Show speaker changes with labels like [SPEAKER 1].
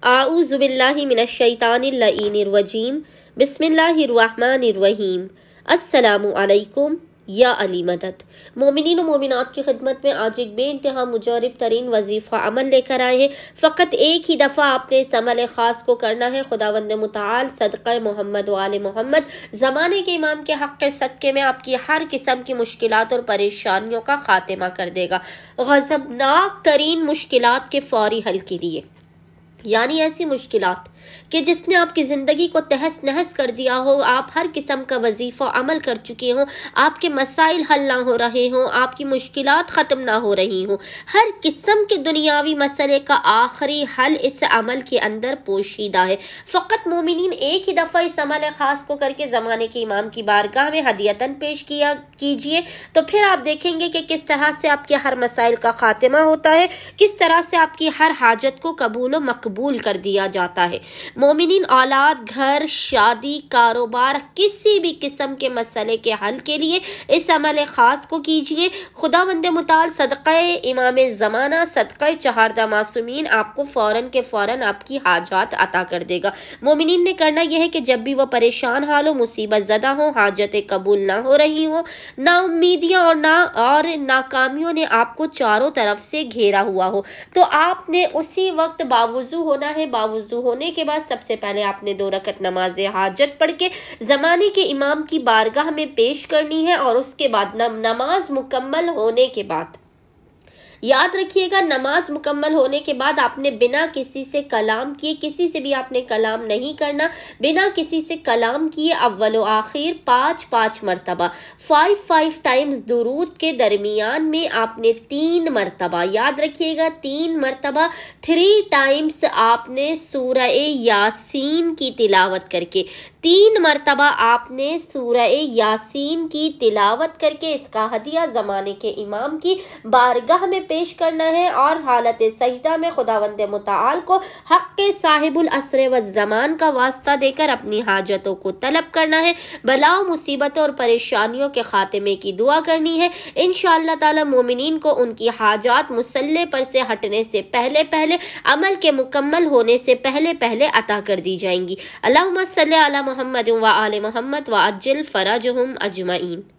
[SPEAKER 1] اعوذ باللہ من الشیطان اللعین الرجیم بسم اللہ الرحمن الرحیم السلام علیکم یا علی مدد۔ مومنین و مومنات کی خدمت میں آج ایک بے انتہا مجرب ترین وظیفہ عمل لے کر آئے ہیں۔ فقط ایک ہی دفعہ آپ نے اس عمل خاص کو کرنا ہے۔ خداوند متعال صدقہ محمد و آل محمد زمانے کے امام کے حق کے صدقے میں آپ کی ہر قسم کی مشکلات اور پریشانیوں کا خاتمہ کر دے گا، غضبناک ترین مشکلات کے فوری حل کے لیے، یعنی ایسی مشکلات کہ جس نے آپ کی زندگی کو تہس نہس کر دیا ہو، آپ ہر قسم کا وظیفہ عمل کر چکے ہوں، آپ کے مسائل حل نہ ہو رہے ہوں، آپ کی مشکلات ختم نہ ہو رہی ہوں، ہر قسم کے دنیاوی مسئلے کا آخری حل اس عمل کے اندر پوشیدہ ہے۔ فقط مومنین ایک ہی دفعہ اس عمل خاص کو کر کے زمانے کے امام کی بارگاہ میں ہدیتاً پیش کیجئے، تو پھر آپ دیکھیں گے کہ کس طرح سے آپ کے ہر مسائل کا خاتمہ ہوتا ہے، کس طرح سے آپ کی ہر حاجت کو قبول و مقبول کر دیا جاتا ہے۔ مومنین اولاد، گھر، شادی، کاروبار، کسی بھی قسم کے مسئلے کے حل کے لیے اس عمل خاص کو کیجئے۔ خداوند متعال صدقہ امام زمانہ، صدقہ چہاردہ معصومین آپ کو فوراً کے فوراً آپ کی حاجات عطا کر دے گا۔ مومنین نے کرنا یہ ہے کہ جب بھی وہ پریشان حال ہو، مصیبت زدہ ہوں، حاجتیں قبول نہ ہو رہی ہوں، نا امیدیاں اور ناکامیوں نے آپ کو چاروں طرف سے گھیرا ہوا ہو، تو آپ نے اسی وقت باوضو ہونا ہے۔ باوضو ہونے کے بعد سب سے پہلے آپ نے 2 رکعت نماز حاجت پڑھ کے زمانے کے امام کی بارگاہ میں پیش کرنی ہے، اور اس کے بعد نماز مکمل ہونے کے بعد یاد رکھیے گا، نماز مکمل ہونے کے بعد آپ نے بنا کسی سے کلام کیے، کسی سے بھی آپ نے کلام نہیں کرنا، بنا کسی سے کلام کیے اول و آخر 5 مرتبہ 5 ٹائمز درود کے درمیان میں آپ نے 3 مرتبہ، یاد رکھیے گا 3 مرتبہ 3 ٹائمز آپ نے سورہ یاسین کی تلاوت کر کے، 3 مرتبہ آپ نے سورہ یاسین کی تلاوت کر کے اس کا ہدیہ زمانے کے امام کی بارگاہ میں پیش کرنا ہے، اور حالت سجدہ میں خداوند متعال کو حق کے صاحب العصر والزمان کا واسطہ دے کر اپنی حاجتوں کو طلب کرنا ہے، بلاؤ مصیبتوں اور پریشانیوں کے خاتمے کی دعا کرنی ہے۔ انشاءاللہ تعالی مومنین کو ان کی حاجات مصلی پر سے ہٹنے سے پہلے عمل کے مکمل ہونے سے پہلے عطا کر دی جائیں گی۔ اللہم صلی علی محمد و آل محمد وعجل فرجہم اجمعین۔